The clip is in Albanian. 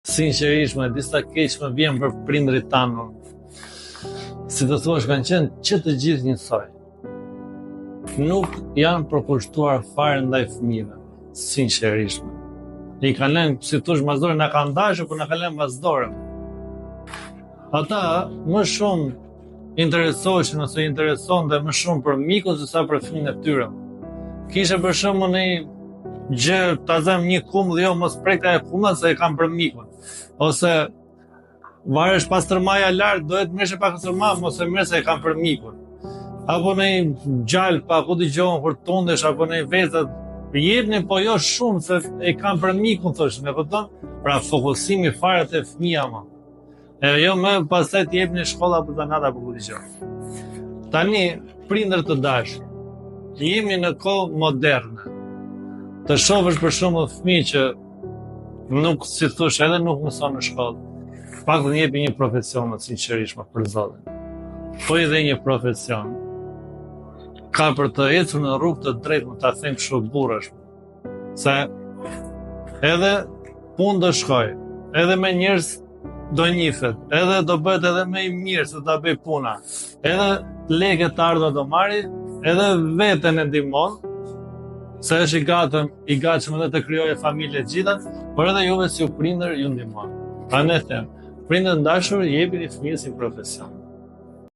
Sinqerisht, me disa keq më vjen për prindrit tanë. Si të thuash, kanë qenë që të gjithë njësoj. Nuk janë përkushtuar fare ndaj fëmijëve, sinqerisht. I kanë lënë, si thosh, mazdore na kanë dashur, por na kanë lënë mazdore. Ata më shumë interesoheshin ose interesonte më shumë për mikun se sa për fëmijën e tyre. Kishe për shembull një gjë, ta zëm një kumll, jo mos prekta e kumllat se e kam për mikun. Ose varesh pastërmaja lart, duhet merresh pa pastërma, mos e merr se e kam për mikun. Apo në gjallë, pa ku dëgjohen kur tundesh, apo në vezat, jepni, po jo shumë se e kam për mikun, thosh, me kupton? Pra fokusimi fare te fëmia më. E jo më pastaj të jepni shkolla apo zanat apo ku dëgjon. Tani prindër të dashur, jemi në kohë moderne. Të shohësh për shembull fëmijë që nuk, si thosh, edhe nuk mëson në shkollë. Pak të jepi një profesion, më sinqerisht, më për zotin. Po edhe një profesion. Ka për të ecur në rrugë të drejtë, më ta them kështu burrësh. Se edhe punë do shkoj, edhe me njerëz do njifet, edhe do bëhet edhe më i mirë se ta bëj puna. Edhe lekë të ardha do marri, edhe veten e ndihmon, se është i gatshëm edhe të krijojë familje të gjitha, por edhe juve si u prindër ju ndihmon. Prandaj them, prindër ndashur, jepini fëmijës një profesion.